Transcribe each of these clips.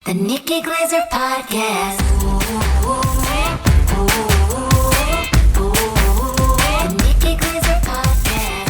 The Nikki Glaser Podcast. The Nikki Glaser Podcast.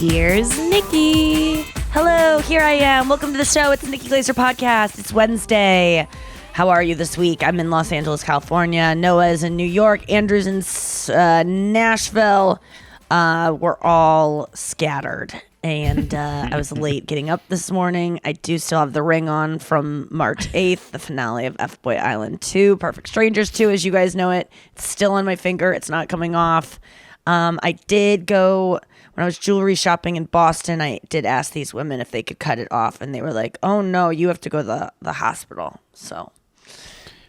Here's Nikki. Hello, here I am. Welcome to the show. It's the Nikki Glaser Podcast. It's Wednesday. How are you this week? I'm in Los Angeles, California. Noah's in New York. Andrew's in Nashville. We're all scattered. And I was late getting up this morning. I do still have the ring on from March 8th, the finale of F-Boy Island 2, Perfect Strangers 2, as you guys know it. It's still on my finger. It's not coming off. I did go, when I was jewelry shopping in Boston, I did ask these women if they could cut it off. And they were like, oh, no, you have to go to the hospital. So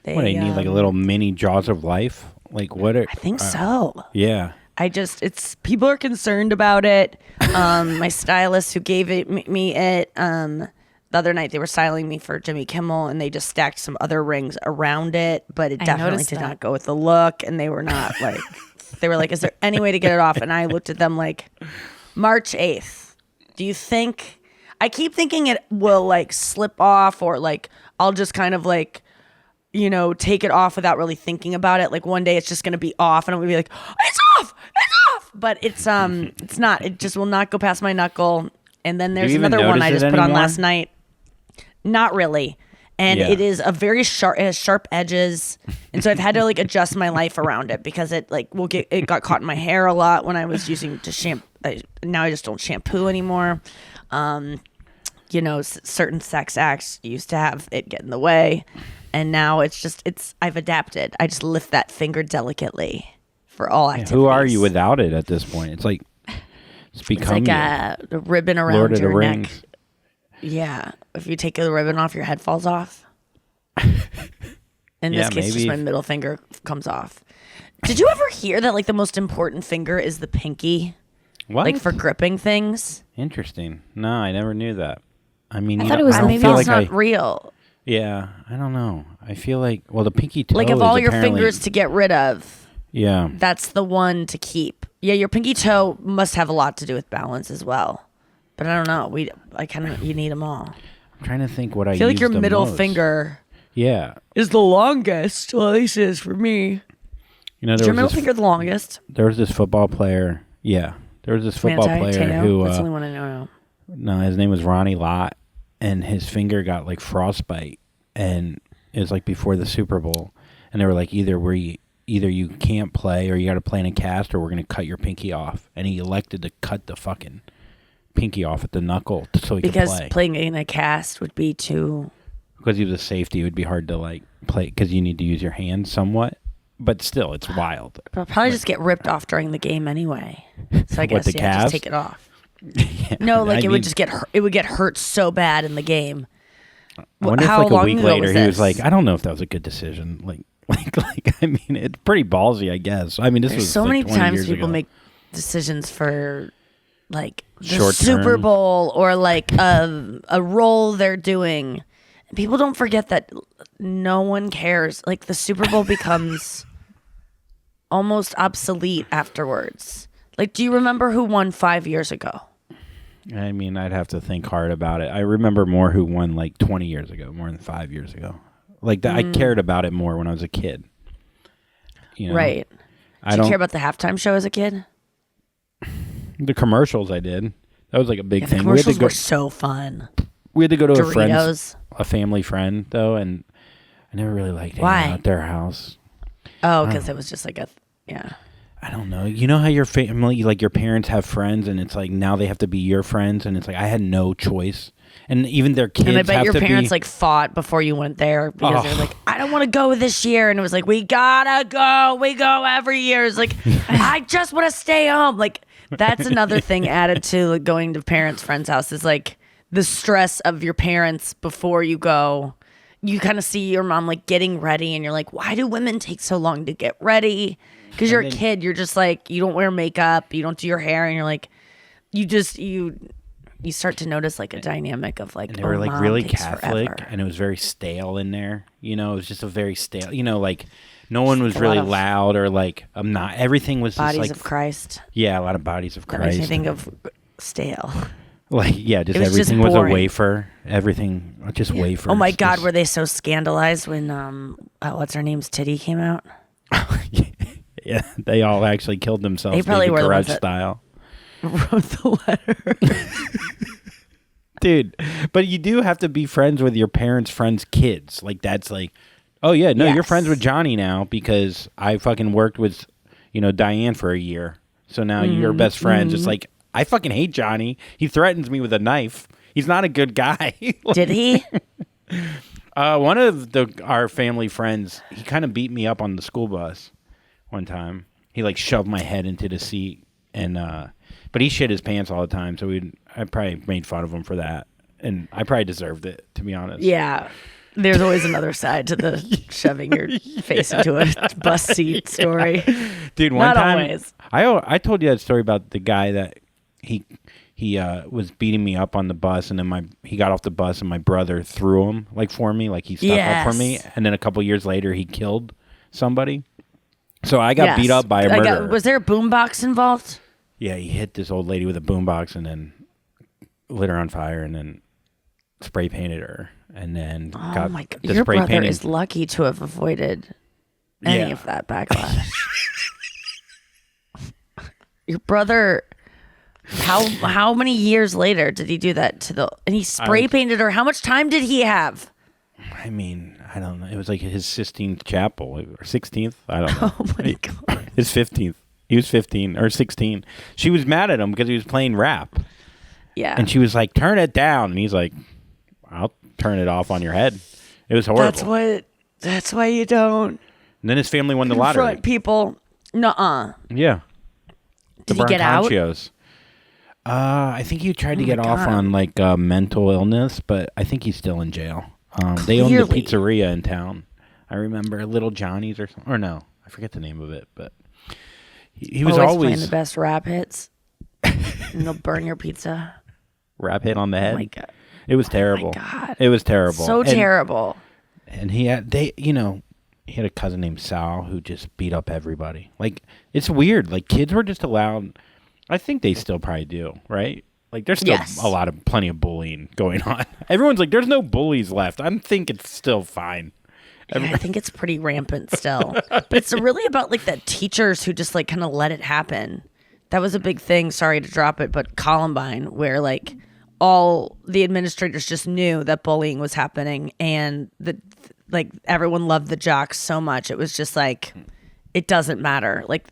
they need like a little mini Jaws of Life? Like what? I think so. Yeah. People are concerned about it. My stylist who gave me it, the other night they were styling me for Jimmy Kimmel and they just stacked some other rings around it, but it definitely did not go with the look. And they were not like, they were like, is there any way to get it off? And I looked at them like, March 8th. Do you think, I keep thinking it will like slip off or like, I'll just kind of like, you know, take it off without really thinking about it. Like one day it's just going to be off and I'm going to be like, it's off. But it's not. It just will not go past my knuckle. And then there's another one I just put on last night. Not really. And it is a very sharp, it has sharp edges. And so I've had to like adjust my life around it because it like it got caught in my hair a lot when I was using to shampoo. Now I just don't shampoo anymore. You know, certain sex acts used to have it get in the way. And now I've adapted. I just lift that finger delicately for all activities. Who are you without it at this point? It's like, it's become a ribbon around Lord of your the neck. Rings. Yeah. If you take the ribbon off, your head falls off. In this case, just my middle finger comes off. Did you ever hear that like the most important finger is the pinky? What? Like for gripping things? Interesting. No, I never knew that. I mean, I thought it was maybe it's not real. Yeah, I don't know. I feel like, well, the pinky toe like of all your fingers to get rid of. Yeah. That's the one to keep. Yeah, your pinky toe must have a lot to do with balance as well. But I don't know. You need them all. I'm trying to think what I feel like your middle most. finger is the longest. Well, at least it is for me. You know, is your middle finger the longest? There was this football player. Yeah. There was this football player who... That's the only one I know. No, his name was Ronnie Lott. And his finger got like frostbite. And it was like before the Super Bowl. And they were like, either you can't play or you got to play in a cast or we're going to cut your pinky off. And he elected to cut the fucking pinky off at the knuckle so he could play. Because playing in a cast would be too... Because he was a safety, it would be hard to like play because you need to use your hands somewhat. But still, it's wild. But I'll probably just get ripped off during the game anyway. So I guess just take it off. Yeah, no, like would just get hurt. It would get hurt so bad in the game. I wonder How if like long a week ago later was he was this? like, I don't know if that was a good decision. Like I mean, it's pretty ballsy, I guess. I mean, this There's was so like many 20 times years people ago. make decisions for like the Short Super term. Bowl or like a role they're doing. And people don't forget that no one cares. Like the Super Bowl becomes almost obsolete afterwards. Like, do you remember who won 5 years ago? I mean, I'd have to think hard about it. I remember more who won like 20 years ago, more than 5 years ago. Like I cared about it more when I was a kid. You know? Right. Did you care about the halftime show as a kid? The commercials I did. That was like a big thing. Commercials were so fun. We had to go to Doritos. a family friend though, and I never really liked hanging out at their house. Oh, because it was just like I don't know. You know how your family, like your parents have friends, and it's like now they have to be your friends, and it's like I had no choice. And even their kids. And I bet have your to parents like fought before you went there because they're like, I don't want to go this year, and it was like, we gotta go. We go every year. It's like I just want to stay home. Like that's another thing added to like, going to parents' friends' house is like the stress of your parents before you go. You kind of see your mom like getting ready, and you're like, why do women take so long to get ready? Because you're a kid, you're just like, you don't wear makeup, you don't do your hair, and you're like, you start to notice like a dynamic of like, and they were like mom really takes Catholic, forever. and it was very stale in there. You know, it was just a very stale. You know, like no one was a really lot of loud or like not. Everything was Bodies just like of Christ. Yeah, a lot of bodies of That makes Christ. me think of stale. Like, yeah, just It was just everything was a boring. wafer. Everything, just wafers. Oh my God, Just- were they so scandalized when what's her name's titty came out? yeah, they all actually killed themselves. They probably David were the Garage ones that- style. Wrote the letter. Dude, but you do have to be friends with your parents' friends' kids. Like, that's like, oh yeah, no, you're Yes. friends with Johnny now because I fucking worked with, Diane for a year. So now you're best friends. It's like, I fucking hate Johnny. He threatens me with a knife. He's not a good guy. Did he? One of our family friends, he kind of beat me up on the school bus one time. He like shoved my head into the seat, and but he shit his pants all the time. So I probably made fun of him for that, and I probably deserved it, to be honest. Yeah. There's always another side to the shoving your face into a bus seat story. Dude, one Not time always. I told you that story about the guy that he was beating me up on the bus, and then he got off the bus, and my brother threw him like for me, like he stuck up for me, Yes. and then a couple years later he killed somebody. So I got beat up by a murderer. Was there a boombox involved? Yeah, he hit this old lady with a boombox and then lit her on fire and then spray painted her and then Oh got my God. the Your spray brother painting. is lucky to have avoided any Yeah. of that backlash. Your brother, how many years later did he do that and he spray painted her? How much time did he have? I mean, I don't know. It was like his 16th chapel or 16th. I don't know. Oh my God. His 15th. He was 15 or 16. She was mad at him because he was playing rap. Yeah. And she was like, turn it down. And he's like, I'll turn it off on your head. It was horrible. That's why you don't And then his family won the lottery. confront people. Nuh-uh. Yeah. Did he get out? Brancaccios. I think he tried to Oh get my off God. on like mental illness, but I think he's still in jail. They own the Clearly. pizzeria in town. I remember Little Johnny's or something. Or no, I forget the name of it, but he was playing always the best rap hits. And they'll burn your pizza. rap hit on the head. Oh my God. It was terrible. God. It was terrible. So And- terrible. And he had he had a cousin named Sal who just beat up everybody. Like, it's weird. Like, kids were just allowed. I think they still probably do, right? Like, there's still Yes. plenty of bullying going on. Everyone's like, there's no bullies left. I think it's still fine. Yeah, I think it's pretty rampant still. But it's really about like the teachers who just like kind of let it happen. That was a big thing. Sorry to drop it, but Columbine, where like all the administrators just knew that bullying was happening, and like everyone loved the jocks so much. It was just like, it doesn't matter. Like,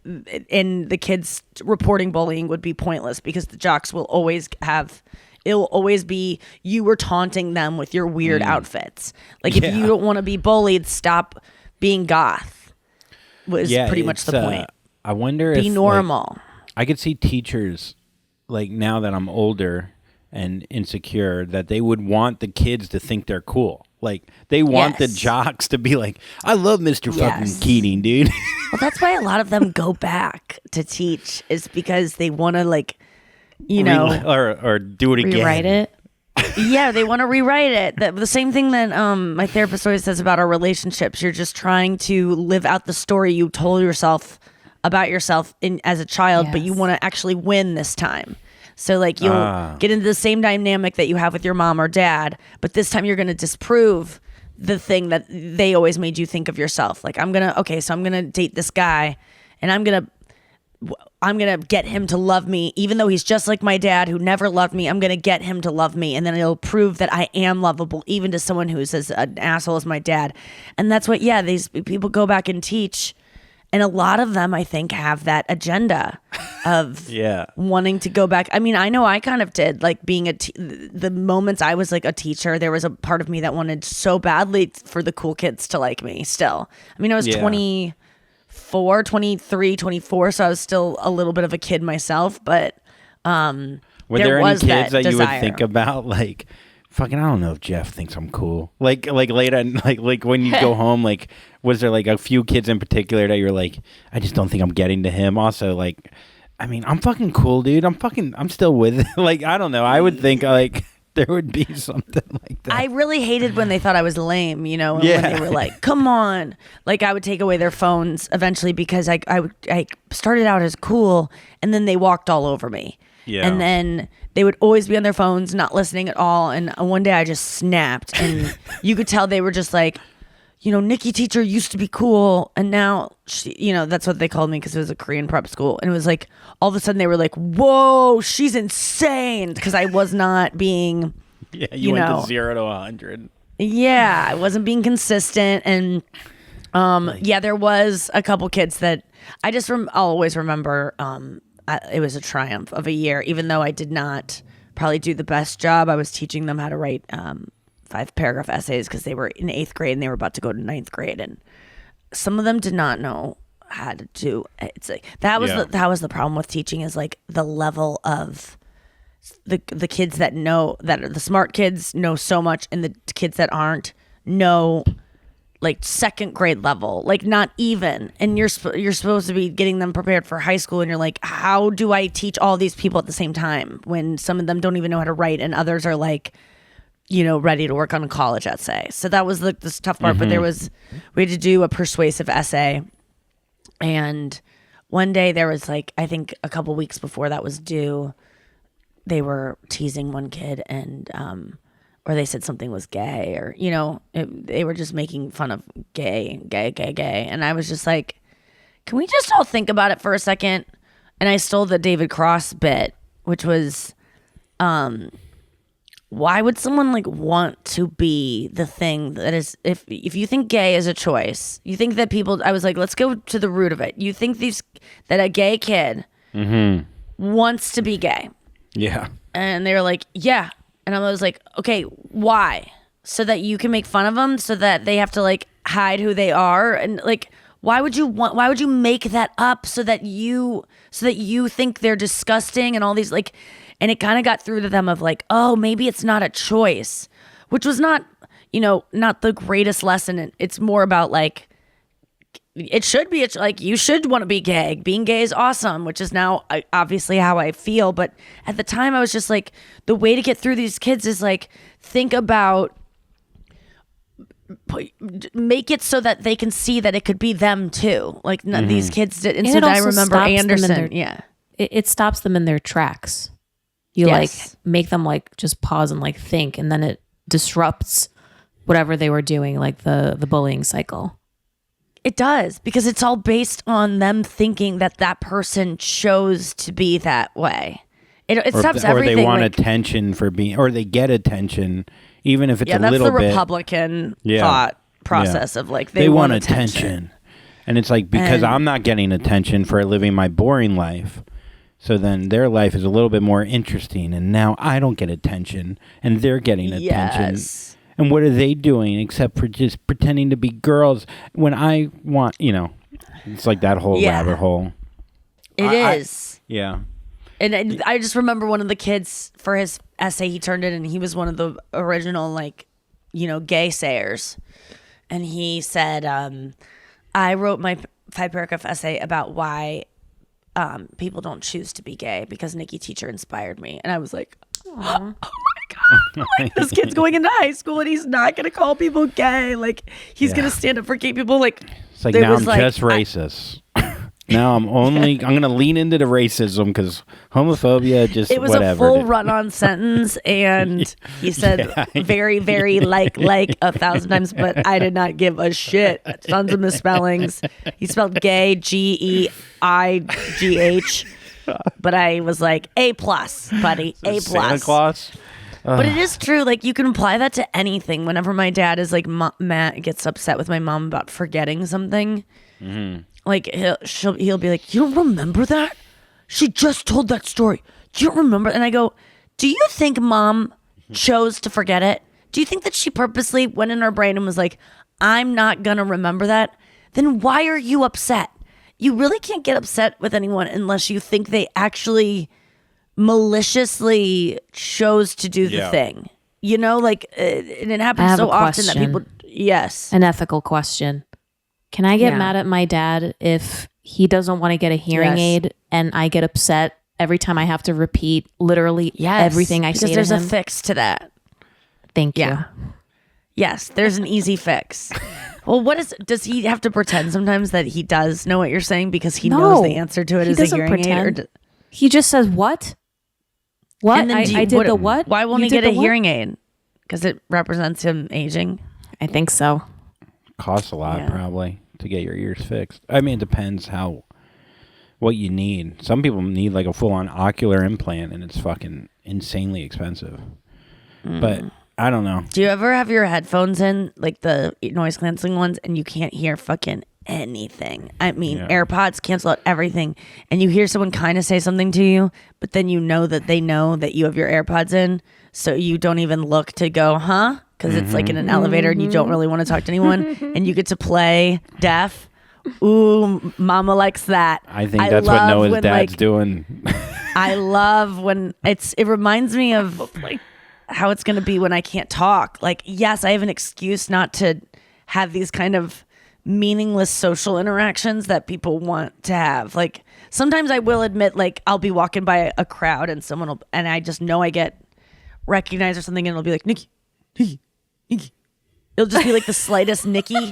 and the kids reporting bullying would be pointless because the jocks will always have. It'll always be you were taunting them with your weird outfits. Like, if you don't want to be bullied, stop being goth. Was pretty much the point. I wonder if Be normal. Like, I could see teachers, like, now that I'm older and insecure, that they would want the kids to think they're cool. Like, they want the Yes. jocks to be like, I love Mr. fucking Yes. Keating, dude. Well, that's why a lot of them go back to teach, is because they want to, like, you know, or do it again. rewrite it. Yeah, they want to rewrite it. The same thing that my therapist always says about our relationships. You're just trying to live out the story you told yourself about yourself as a child, but you Yes. want to actually win this time. So like you'll get into the same dynamic that you have with your mom or dad, but this time you're going to disprove the thing that they always made you think of yourself. Like, I'm going to date this guy, and I'm going to get him to love me, even though he's just like my dad who never loved me. I'm going to get him to love me, and then it'll prove that I am lovable, even to someone who's as an asshole as my dad. And that's what, these people go back and teach. And a lot of them, I think, have that agenda of wanting to go back. I mean, I know I kind of did, like, being the moments I was like a teacher, there was a part of me that wanted so badly for the cool kids to like me still. I mean, I was 24, 23, 24, so I was still a little bit of a kid myself, but Were there any was kids that you would desire. think about, like, fucking, I don't know if Jeff thinks I'm cool. Like late at like when you go home, like, was there like a few kids in particular that you're like, I just don't think I'm getting to him? Also, like, I mean, I'm fucking cool, dude. I'm still with it. Like, I don't know. I would think like there would be something like that. I really hated when they thought I was lame, you know, and when they were like, come on. Like, I would take away their phones eventually because I started out as cool, and then they walked all over me. Yeah. And then they would always be on their phones, not listening at all. And one day I just snapped, and you could tell they were just like, Nikki teacher used to be cool, and now she, that's what they called me because it was a Korean prep school, and it was like all of a sudden they were like, "Whoa, she's insane," because I was not being, you went to 0 to 100. Yeah, I wasn't being consistent, and there was a couple kids that I'll always remember. It was a triumph of a year, even though I did not probably do the best job. I was teaching them how to write 5-paragraph essays because they were in 8th grade and they were about to go to 9th grade, and some of them did not know how to do. It's like that was the problem with teaching, is like the level of the kids that know, that are the smart kids, know so much, and the kids that aren't know like 2nd grade level, like not even. And you're supposed to be getting them prepared for high school, and you're like, how do I teach all these people at the same time when some of them don't even know how to write and others are like, ready to work on a college essay. So that was this tough part. But we had to do a persuasive essay, and one day there was like, I think a couple weeks before that was due, they were teasing one kid, and or they said something was gay, or they were just making fun of gay, and I was just like, can we just all think about it for a second? And I stole the David Cross bit, which was, why would someone like want to be the thing that is, if you think gay is a choice, you think that people, I was like, let's go to the root of it. You think that a gay kid wants to be gay. Yeah. And they were like, yeah. And I was like, okay, why? So that you can make fun of them, so that they have to like hide who they are, and like, why would you make that up so that you think they're disgusting and all these like. And it kind of got through to them of like, oh, maybe it's not a choice, which was not, not the greatest lesson. It's more about like, it should be like, you should want to be gay. Being gay is awesome, which is now obviously how I feel. But at the time I was just like, the way to get through these kids is like, think about, make it so that they can see that it could be them too. Like these kids did. And so I remember Anderson. It stops them in their tracks. You like make them like just pause and like think, and then it disrupts whatever they were doing, like the bullying cycle. It does, because it's all based on them thinking that person chose to be that way. It stops everything. Or they want like, attention for being, or they get attention, even if it's a little bit. Yeah, that's the Republican thought process of like, they want attention. And it's like, because I'm not getting attention for living my boring life. So then their life is a little bit more interesting, and now I don't get attention, and they're getting attention. Yes. And what are they doing except for just pretending to be girls when I want, it's like that whole rabbit hole. It is. Yeah. And I just remember one of the kids, for his essay, he turned it, and he was one of the original, like, gay sayers. And he said, I wrote my 5-paragraph essay about why people don't choose to be gay because Nikki teacher inspired me. And I was like, oh my God. Like, this kid's going into high school and he's not going to call people gay. Like, he's going to stand up for gay people. Like, it's like, now I'm just racist. Now I'm going to lean into the racism because homophobia just it was whatever. A full run-on sentence, and he said very, very like 1,000 times, but I did not give a shit. Tons of misspellings. He spelled gay, Geigh, but I was like, A+, buddy, A+. Santa Claus? But it is true. Like, you can apply that to anything. Whenever my dad is like, Matt gets upset with my mom about forgetting something, like he'll be like, you don't remember that? She just told that story. Do you remember? And I go, do you think mom chose to forget it? Do you think that she purposely went in her brain and was like, I'm not gonna remember that? Then why are you upset? You really can't get upset with anyone unless you think they actually maliciously chose to do the thing. Like, and it happens so often that people, an ethical question. Can I get mad at my dad if he doesn't want to get a hearing aid and I get upset every time I have to repeat literally everything I say to him? Because there's a fix to that. Thank you. Yes, there's an easy fix. Well, does he have to pretend sometimes that he does know what you're saying because he knows the answer to it as a hearing aid? He just says, what? What? And then I did the what? Why won't You he did get a the what? hearing aid? Because it represents him aging. I think so. Costs a lot, Yeah. probably, to get your ears fixed. I mean, it depends what you need. Some people need like a full-on ocular implant, and it's fucking insanely expensive. But I don't know. Do you ever have your headphones in, like the noise canceling ones, and you can't hear fucking anything? I mean, AirPods cancel out everything, and you hear someone kind of say something to you, but then you know that they know that you have your AirPods in, so you don't even look to go, huh? Because it's like in an elevator, and you don't really want to talk to anyone, and you get to play deaf. Ooh, mama likes that. I think that's what Noah's when, dad's like, doing. I love when it reminds me of like how it's going to be when I can't talk. Like, yes, I have an excuse not to have these kind of meaningless social interactions that people want to have. Like, sometimes I will admit, like, I'll be walking by a crowd and and I just know I get recognized or something, and it'll be like, Nikki, Nikki, Nikki. It'll just be like the slightest Nikki.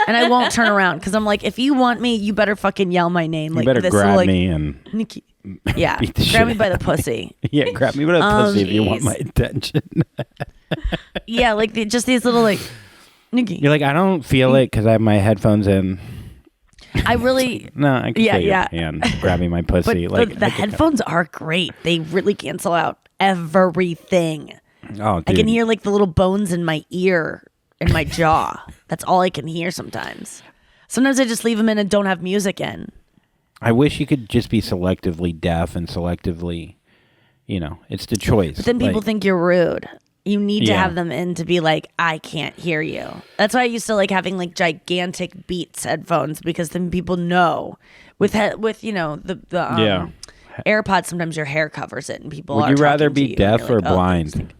And I won't turn around because I'm like, if you want me, you better fucking yell my name. Like, You better this grab little, like, me and Nikki. Yeah, beat the grab me shit by the out of pussy. yeah, grab me by the pussy if you want jeez. my attention. Yeah, like just these little like, Nikki. You're like, I don't feel it because I have my headphones in. I really. No, I can Yeah, feel yeah. your hand grabbing my But pussy. Like the headphones are great. They really cancel out everything. Oh, dude. I can hear like the little bones in my ear and my jaw. That's all I can hear sometimes. Sometimes I just leave them in and don't have music in. I wish you could just be selectively deaf and selectively, it's the choice. But then people Like, think you're rude. You need to Yeah. have them in to be like, I can't hear you. That's why I used to like having like gigantic Beats headphones, because then people know with Yeah. AirPods, sometimes your hair covers it and people Would are you rather talking to be you, deaf and you're or like, oh, blind? interesting.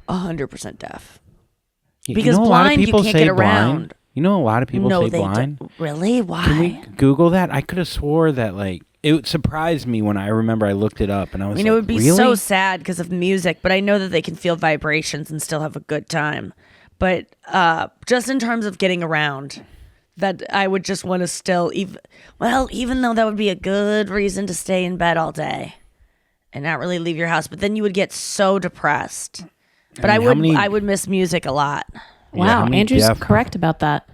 100% deaf. You Because know a lot of blind, you people can't say get around. blind. You know a lot of people No, say they blind. don't. Really? Why? Can we Google that? I could have swore that like it surprised me when I remember I looked it up and I was I mean, like, it would be really? so sad because of music, but I know that they can feel vibrations and still have a good time. But just in terms of getting around, that I would just want to still, even though that would be a good reason to stay in bed all day and not really leave your house, but then you would get so depressed. But I mean, I would miss music a lot. Yeah, Wow, how many Andrew's deaf- correct about that.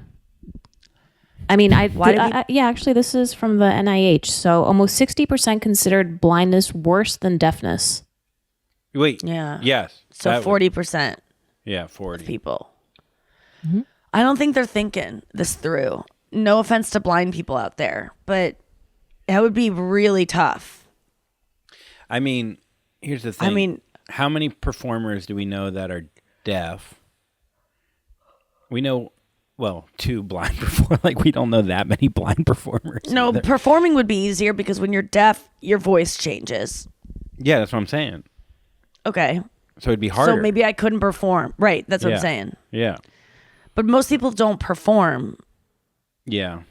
I mean, yeah, actually, this is from the NIH. So almost 60% considered blindness worse than deafness. Wait. Yeah. Yes. So that would- 40% Yeah, 40. people. I don't think they're thinking this through. No offense to blind people out there, but that would be really tough. I mean, here's the thing. I mean, how many performers do we know that are deaf? We know, well, 2 blind performers. Like, we don't know that many blind performers. no, either. performing would be easier because when you're deaf, your voice changes. Yeah, that's what I'm saying. Okay. So it'd be harder. So maybe I couldn't perform. Right. That's what Yeah. I'm saying. Yeah. But most people don't perform. Yeah.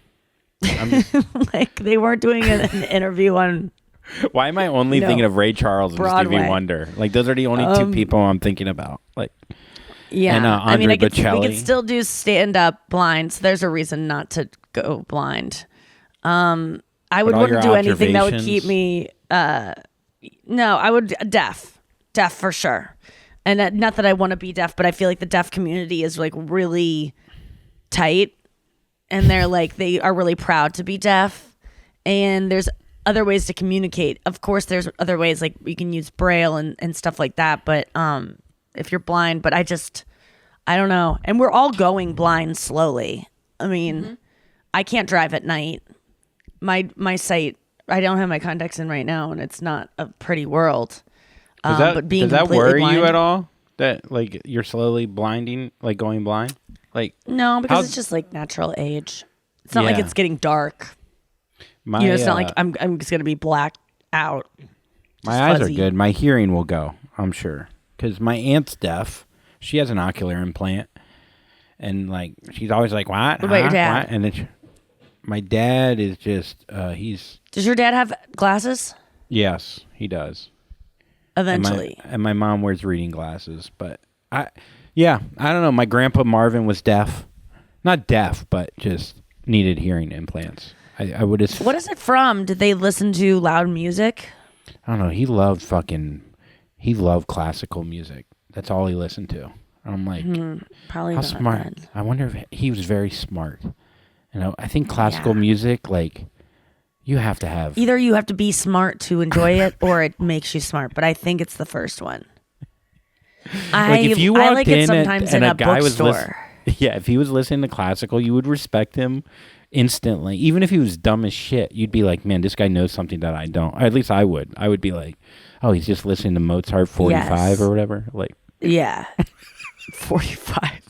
I'm just, Like they weren't doing an interview on. why am I only No. thinking of Ray Charles and Broadway. Stevie Wonder? Like, those are the only 2 people I'm thinking about. Like, Yeah. And, I mean, Andre we Bocelli. could still do stand up blind. So there's a reason not to go blind. I would all want your to do anything that would observations- keep me. No, I would deaf for sure. And not that I want to be deaf, but I feel like the deaf community is like really tight, and they are really proud to be deaf. And there's other ways to communicate. Of course, there's other ways, like you can use Braille and stuff like that. But if you're blind, but I don't know. And we're all going blind slowly. I mean, I can't drive at night. My sight, I don't have my contacts in right now, and it's not a pretty world. But being does that completely worry blind, you at all? That like you're slowly blinding, like going blind? Like No, because How- it's just like natural age. It's not like Yeah. it's getting dark. my It's not like I'm just gonna be blacked out. my just eyes fuzzy. are good. My hearing will go, I'm sure, because my aunt's deaf. She has an ocular implant, and like she's always like, "What? What about your dad? What?" And then my dad is just he's Does your dad have glasses? yes, he does. And Eventually. my mom wears reading glasses, but I don't know. My grandpa Marvin was deaf, not deaf, but just needed hearing implants. I would. What is it from? Did they listen to loud music? I don't know. He loved classical music. That's all he listened to. I'm like, probably how not smart. then. I wonder if he was very smart. I think classical music, like, you have to have. Either you have to be smart to enjoy it, or it makes you smart. But I think it's the first one. Like if you walked I like in it sometimes in a bookstore. If he was listening to classical, you would respect him instantly. Even if he was dumb as shit, you'd be like, man, this guy knows something that I don't. Or at least I would. I would be like, oh, he's just listening to Mozart 45 or whatever. Like, yeah. 45.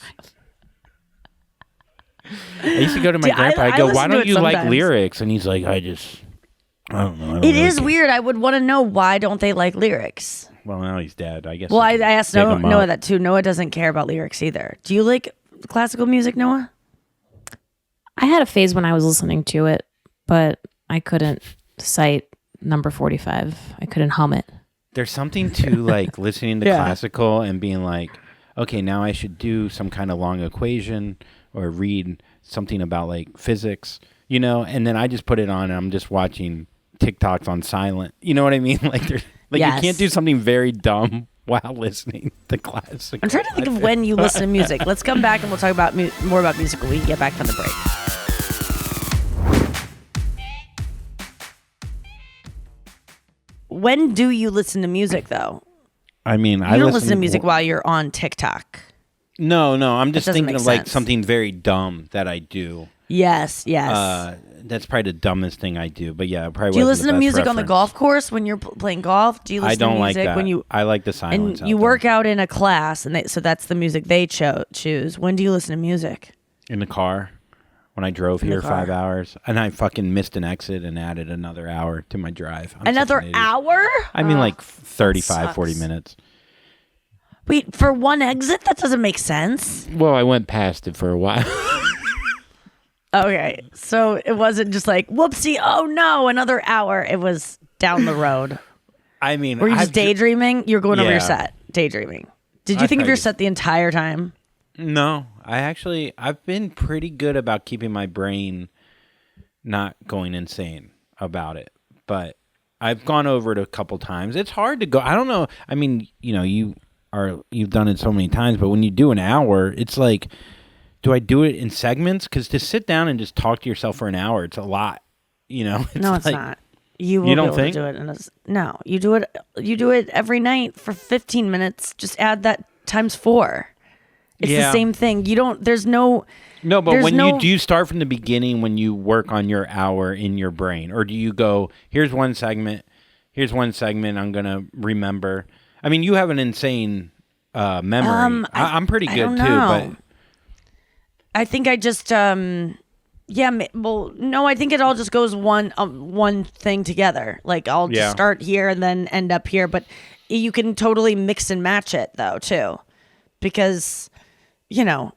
I used to go to my grandpa. I go, why don't you like lyrics? And he's like, I don't know. It is weird. I would want to know, why don't they like lyrics? Well, now he's dead. I guess. Well, I asked Noah that too. Noah doesn't care about lyrics either. Do you like classical music, Noah? I had a phase when I was listening to it, but I couldn't cite number 45. I couldn't hum it. There's something to like listening to classical and being like, okay, now I should do some kind of long equation or read something about like physics, and then I just put it on and I'm just watching TikToks on silent. You know what I mean? Like, you can't do something very dumb while listening to classical. I'm trying to think of when you listen to music. Let's come back and we'll talk about more about music when we get back from the break. When do you listen to music, though? I mean, I don't listen to music while you're on TikTok. No. I'm just thinking of like something very dumb that I do. Yes. That's probably the dumbest thing I do. But yeah, probably. Do you listen to music on the golf course when you're playing golf? Do you listen to music like that. when you? I like the silence. And you work out in a class, and so that's the music they choose. When do you listen to music? In the car. When I drove here 5 hours, and I fucking missed an exit and added another hour to my drive. Another hour? I mean, like 35, 40 minutes. Wait, for one exit? That doesn't make sense. Well, I went past it for a while. Okay, so it wasn't just like, whoopsie, oh no, another hour. It was down the road. I mean, were you just daydreaming? You're going over your set, daydreaming. Did you think of your set the entire time? No, I've been pretty good about keeping my brain not going insane about it. But I've gone over it a couple times. It's hard to go. I don't know. I mean, you've done it so many times, but when you do an hour, it's like, do I do it in segments? Because to sit down and just talk to yourself for an hour, it's a lot. No, it's not. You will be able to do it. No, you do it. You do it every night for 15 minutes. Just add that times 4. It's the same thing. You don't. There's no. No, but do you start from the beginning when you work on your hour in your brain, or do you go, here's one segment I'm gonna remember? I mean, you have an insane memory. I'm pretty good too, but I think I just I think it all just goes one thing together. Like I'll just start here and then end up here, but you can totally mix and match it though too, because you can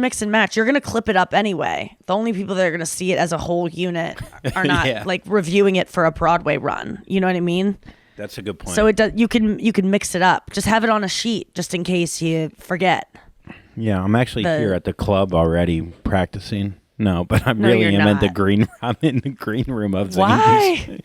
mix and match. You're going to clip it up anyway. The only people that are going to see it as a whole unit are not like reviewing it for a Broadway run. You know what I mean? That's a good point. So you can mix it up. Just have it on a sheet just in case you forget. Yeah, I'm actually here at the club already practicing. No, but I'm in the green room of Zanie's. Why?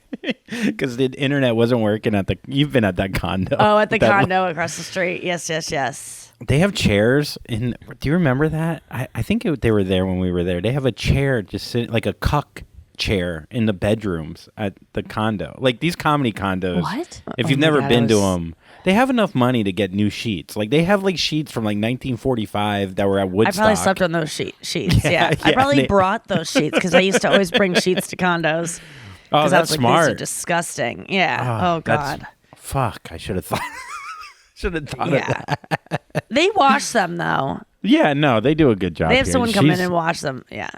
Because the internet wasn't working you've been at that condo. Oh, at the condo across the street. Yes. They have chairs do you remember that? I think they were there when we were there. They have a chair just sitting, like a cuck chair in the bedrooms at the condo. Like these comedy condos. What? If you've never been to them, they have enough money to get new sheets. Like they have like sheets from like 1945 that were at Woodstock. I probably slept on those sheets. Yeah. I probably brought those sheets because I used to always bring sheets to condos. Oh, that's smart. These are disgusting. Yeah. Oh God. Fuck. I should have thought. Of that. They wash them though. Yeah. No, they do a good job. They have someone come in and wash them. Yeah.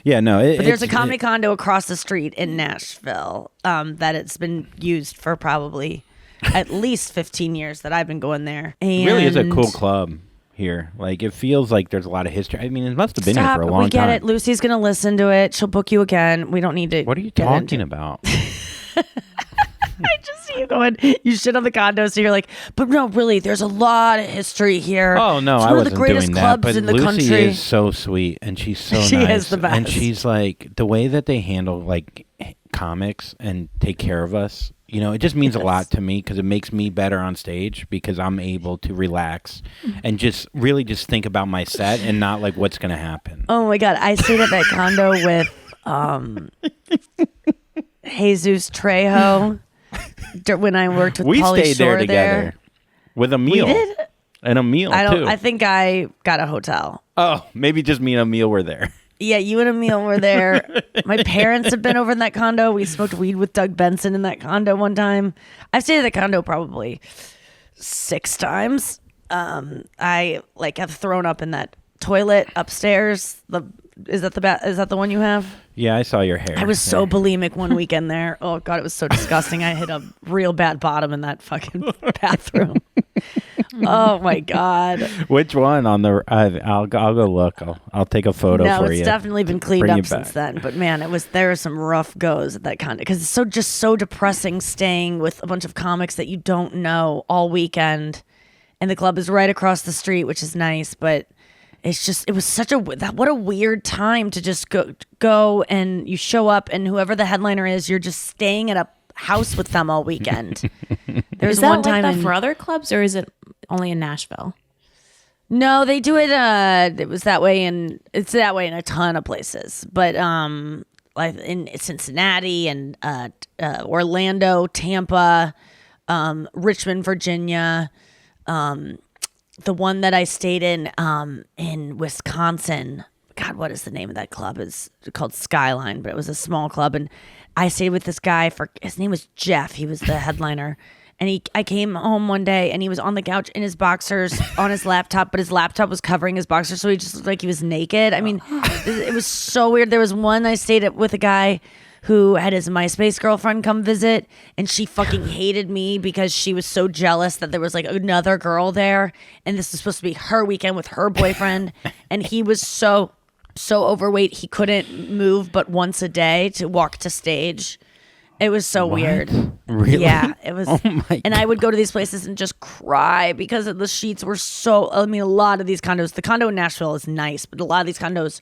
Yeah. No. But there's a comedy condo across the street in Nashville that it's been used for probably at least 15 years that I've been going there. And it really is a cool club here. Like it feels like there's a lot of history. I mean, it must have been here for a long time. We get it. Lucy's gonna listen to it. She'll book you again. We don't need to. What are you talking about? I just see you going, you shit on the condo, so you're like, but no, really, there's a lot of history here. Oh no, it's I one wasn't of the greatest doing that. clubs But in the Lucy country. is so sweet, and she's so She nice. is the best. And she's like the way that they handle like comics and take care of us. You know, it just means a lot to me because it makes me better on stage because I'm able to relax and just really just think about my set and not like what's going to happen. Oh my God. I stayed at that condo with Jesus Trejo when I worked with We Pauly stayed Shore there together with a meal. We did? And a meal, too. I think I got a hotel. Oh, maybe just me and Emil were there. Yeah, you and Emil were there. My parents have been over in that condo. We smoked weed with Doug Benson in that condo one time. I've stayed at the condo probably 6 times. I like have thrown up in that toilet upstairs. Is that the one you have? Yeah, I saw your hair. I was so bulimic one weekend there. Oh God, it was so disgusting. I hit a real bad bottom in that fucking bathroom. Oh my God. Which one on the? I'll go look. I'll take a photo for you. No, it's definitely been cleaned Bring up it since back. then. But man, there were some rough goes at that condo because it's just so depressing staying with a bunch of comics that you don't know all weekend, and the club is right across the street, which is nice, but. It was such what a weird time to just go and you show up and whoever the headliner is, you're just staying at a house with them all weekend. There's Is that one time like that for other clubs or is it only in Nashville? No, they do it. It was that way, and it's that way in a ton of places. But like in Cincinnati and Orlando, Tampa, Richmond, Virginia. The one that I stayed in Wisconsin, God, what is the name of that club? It's called Skyline, but it was a small club. And I stayed with this guy his name was Jeff. He was the headliner. And I came home one day and he was on the couch in his boxers on his laptop, but his laptop was covering his boxers. So he just looked like he was naked. I mean, it was so weird. There was one I stayed with a guy who had his MySpace girlfriend come visit, and she fucking hated me because she was so jealous that there was like another girl there, and this was supposed to be her weekend with her boyfriend, and he was so overweight he couldn't move but once a day to walk to stage. It was so weird. Really? Yeah, it was. Oh my and I would go to these places and just cry because the sheets were so. I mean, a lot of these condos. The condo in Nashville is nice, but a lot of these condos,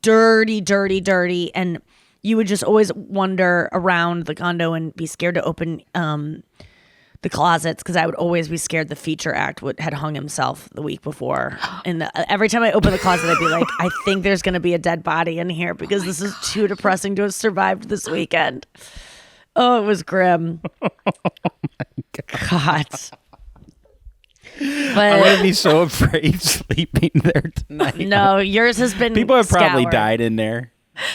dirty, and you would just always wander around the condo and be scared to open the closets because I would always be scared the feature act had hung himself the week before. And every time I open the closet, I'd be like, I think there's going to be a dead body in here because this is too depressing to have survived this weekend. Oh, it was grim. Oh my God. But I'm gonna be so afraid sleeping there tonight. no, yours has been. People have probably scoured. died in there.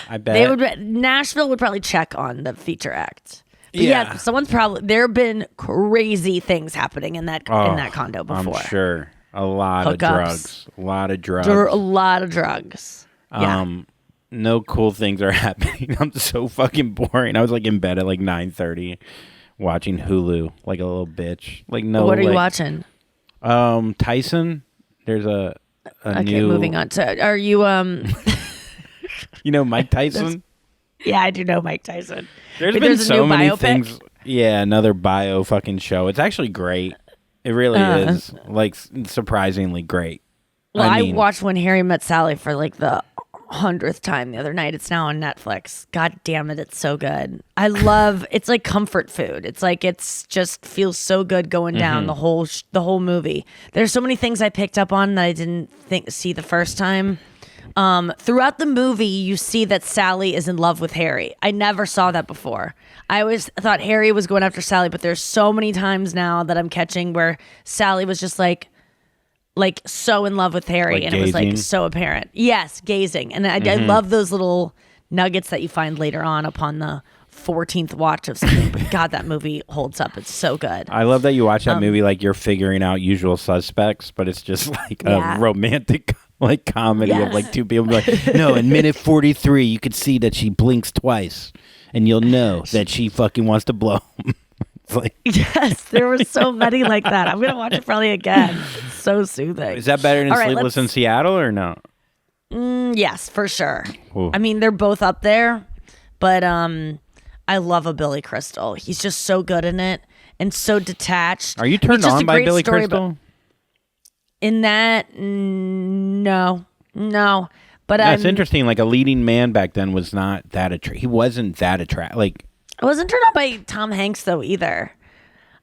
I bet. Nashville would probably check on the feature act. But Yeah. someone's probably there have been crazy things happening in that condo before. I'm sure. A lot of Hookups. drugs. A lot of drugs. There are a lot of drugs. Yeah. No cool things are happening. I'm so fucking boring. I was like in bed at like 9:30 watching Hulu like a little bitch. Like no. What are you like, watching? Tyson. There's a Okay, new. moving on to. Are you You know Mike Tyson. Yeah, I do know Mike Tyson. There's But been there's a so new many biopic? things. Yeah, another bio fucking show. It's actually great. It really is. Like surprisingly great. Well, I mean, watched When Harry Met Sally for like the 100th time the other night. It's now on Netflix. God damn it, it's so good. I love. It's like comfort food. It's like it's just feels so good going down the whole movie. There's so many things I picked up on that I didn't see the first time. Throughout the movie, you see that Sally is in love with Harry. I never saw that before. I always thought Harry was going after Sally, but there's so many times now that I'm catching where Sally was just like so in love with Harry, Like and it was like gazing? so apparent. Yes, gazing, and I love those little nuggets that you find later on upon the 14th watch of something. But God, that movie holds up. It's so good. I love that you watch that movie like you're figuring out Usual Suspects, but it's just like Yeah. a romantic like comedy of Yes. like two people like, no, in minute 43 you could see that she blinks twice and you'll know that she fucking wants to blow him. It's like, Yes, there were so many like that. I'm gonna watch it probably again. It's so soothing. is that better than All right, Sleepless in Seattle or no? Yes, for sure. Ooh. I mean, they're both up there, but I love a Billy Crystal. He's just so good in it and so detached. Are you turned on by Billy Crystal? In that, no. But that's interesting. Like a leading man back then was not that attractive. He wasn't that attractive. Like I wasn't turned on by Tom Hanks though either.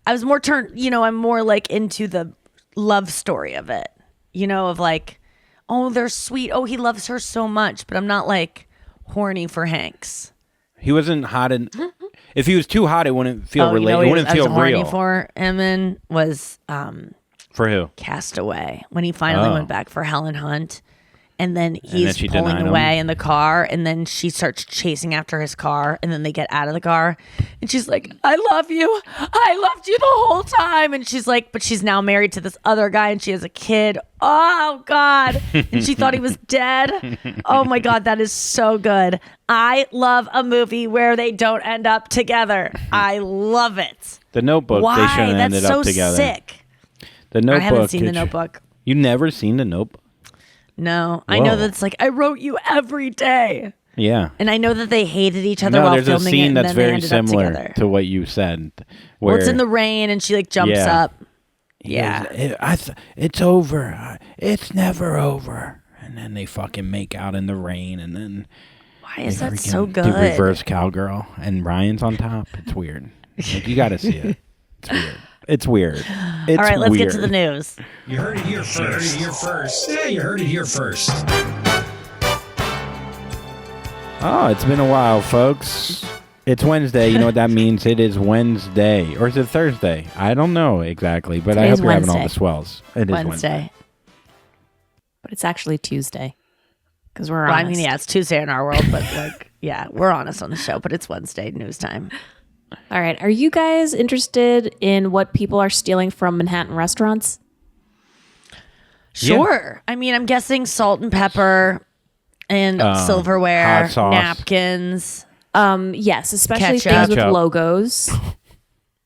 I was more turned. I'm more like into the love story of it. Of like, oh, they're sweet. Oh, he loves her so much. But I'm not like horny for Hanks. He wasn't hot. If he was too hot, it wouldn't feel related. It wouldn't feel real. Horny for him in was for who? Castaway, when he finally went back for Helen Hunt. And then he's pulling away in the car, and then she starts chasing after his car, and then they get out of the car, and she's like, I love you. I loved you the whole time. And she's like, but she's now married to this other guy, and she has a kid. Oh, God. And she thought he was dead. Oh, my God. That is so good. I love a movie where they don't end up together. I love it. The Notebook. Why? They shouldn't have ended That's up together. Sick. The Notebook. I haven't seen The Notebook. You never seen The Notebook? No, I know that it's like, I wrote you every day. Yeah. And I know that they hated each other while filming it. There's a scene that's very similar to what you said. Where it's in the rain and she like jumps up. It's over. It's never over. And then they fucking make out in the rain, and then why is that so good? Do reverse cowgirl, and Ryan's on top. It's weird. Like, you got to see it. It's weird. It's weird. All right, let's get to the news. You heard it here first. Yeah, you heard it here first. Oh, it's been a while, folks. It's Wednesday. You know what that means? It is Wednesday. Or is it Thursday? I don't know exactly, but I hope you're having all the swells. It is Wednesday. But it's actually Tuesday. Because we're honest. I mean, yeah, it's Tuesday in our world, but like, yeah, we're honest on the show, but it's Wednesday news time. All right. Are you guys interested in what people are stealing from Manhattan restaurants? Sure. Yeah. I mean, I'm guessing salt and pepper and silverware, napkins. Yes, especially things with logos.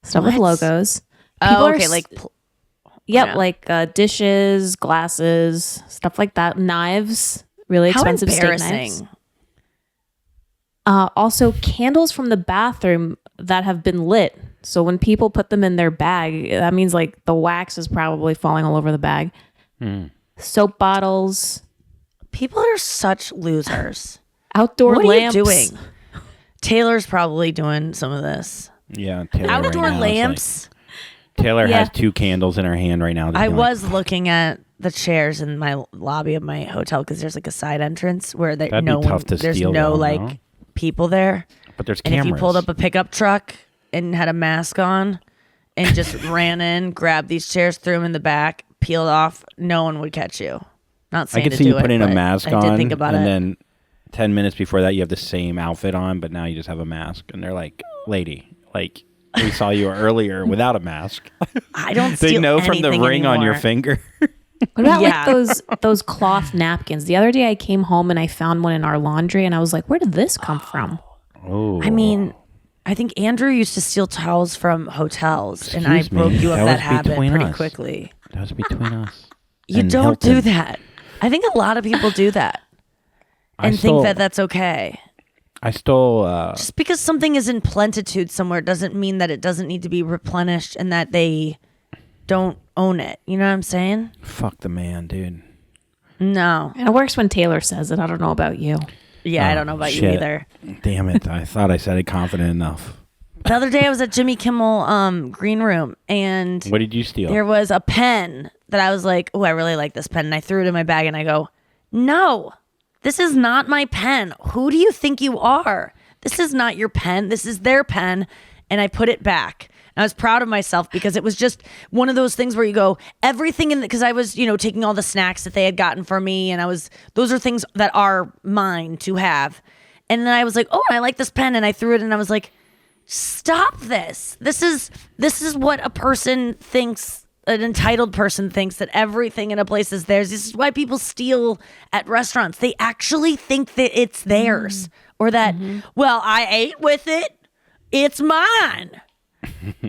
Stuff with logos. People okay. Like dishes, glasses, stuff like that. Knives. Really expensive steak knives. Also, candles from the bathroom that have been lit. So when people put them in their bag, that means like the wax is probably falling all over the bag. Soap bottles. People are such losers. Outdoor lamps. What are you doing? Taylor's probably doing some of this. Yeah. Taylor outdoor lamps. Taylor has 2 candles in her hand right now. I was looking at the chairs in my lobby of my hotel because there's like a side entrance where there's no people there. But there's cameras. And if you pulled up a pickup truck and had a mask on and just ran in, grabbed these chairs, threw them in the back, peeled off, no one would catch you. Not saying I could see you putting a mask on, I did think about and then 10 minutes before that you have the same outfit on, but now you just have a mask, and they're like, "Lady, like we saw you earlier without a mask." I don't. They know from the ring anymore. On your finger. What about like those cloth napkins? The other day I came home and I found one in our laundry, and I was like, "Where did this come from?" Oh, I mean, I think Andrew used to steal towels from hotels, and I broke you of that habit pretty quickly. That was between us. You don't do that. I think a lot of people do that and think that that's okay. I stole... just because something is in plentitude somewhere doesn't mean that it doesn't need to be replenished and that they don't own it. You know what I'm saying? Fuck the man, dude. No. And it works when Taylor says it. I don't know about you. Yeah, I don't know about you either. Damn it. I thought I said it confident enough. The other day I was at Jimmy Kimmel Green Room, and... What did you steal? There was a pen that I was like, oh, I really like this pen. And I threw it in my bag, and I go, no, this is not my pen. Who do you think you are? This is not your pen. This is their pen. And I put it back. I was proud of myself because it was just one of those things where you go, everything in because I was, taking all the snacks that they had gotten for me. And those are things that are mine to have. And then I was like, oh, I like this pen. And I threw it and I was like, stop this. This is what a person thinks, an entitled person thinks, that everything in a place is theirs. This is why people steal at restaurants. They actually think that it's theirs or that, well, I ate with it. It's mine.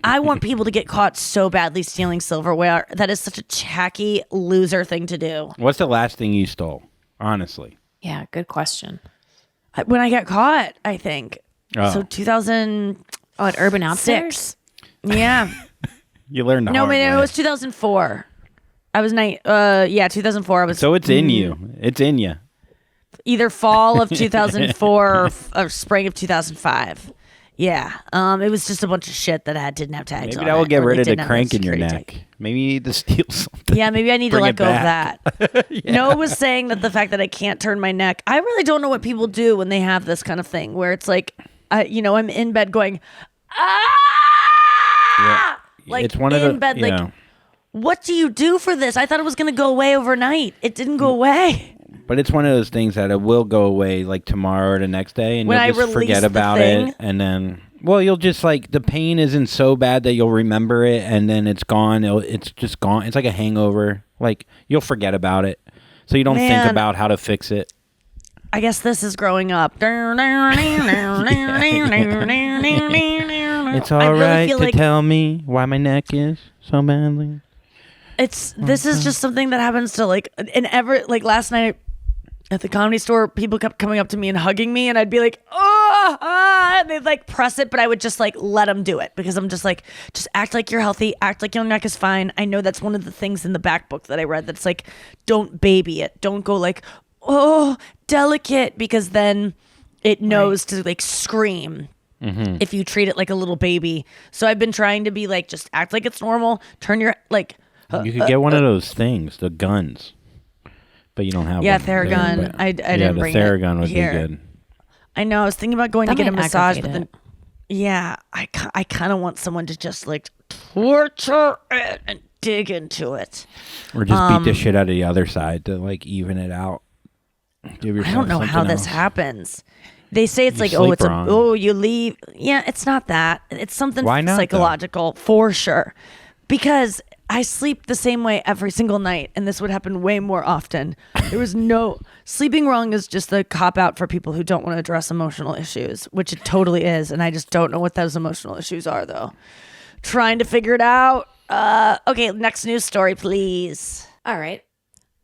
I want people to get caught so badly stealing silverware. That is such a tacky loser thing to do. What's the last thing you stole? Honestly. Yeah, good question. When I got caught, I think. Oh. So 2006. at Urban Outfitters? Yeah. You learned the No, hard man, way. it was 2004. I was 2004. I was. So it's in you. It's in you. Either fall of 2004 or spring of 2005. Yeah. It was just a bunch of shit that didn't have tags Maybe on that will it, get or rid they of the didn't have a crank in your security neck. tag. Maybe you need to steal something. Yeah, maybe I need to Bring let it go of back. that. Noah was saying that the fact that I can't turn my neck, I really don't know what people do when they have this kind of thing where it's like, I'm in bed going, ah! Like It's one of in the bed, like, what do you do for this? I thought it was going to go away overnight. It didn't go away. But it's one of those things that it will go away like tomorrow or the next day, and When I you'll just release forget the about thing? it, and then you'll just like the pain isn't so bad that you'll remember it, and then it's gone. It's just gone. It's like a hangover. Like you'll forget about it, so you don't think Man. about how to fix it. I guess this is growing up. It's all I really right feel to like tell me why my neck is so badly. this is just something that happens to like last night at the Comedy Store, people kept coming up to me and hugging me, and I'd be like, and they'd like press it, but I would just like let them do it because I'm just like, just act like you're healthy, act like your neck is fine. I know that's one of the things in the back book that I read that's like, don't baby it, don't go like, oh, delicate, because then it knows to like scream. If you treat it like a little baby. So I've been trying to be like, just act like it's normal. Turn your like. You could get one of those things, the guns, but you don't have Yeah, one. there, Theragun. but- I didn't the bring Theragun it would here. be good. I know. I was thinking about going That to get a might massage, but aggravate then, yeah, I kind of want someone to just like torture it and dig into it. Or just beat the shit out of the other side to like even it out. Give I yourself don't know how something this else. happens. They say it's You like, sleep wrong. you leave. Yeah, it's not that. It's something Why not, though? psychological for sure. Because I sleep the same way every single night, and this would happen way more often. There was no sleeping wrong is just a cop out for people who don't want to address emotional issues, which it totally is, and I just don't know what those emotional issues are though. Trying to figure it out. Okay, next news story, please. All right.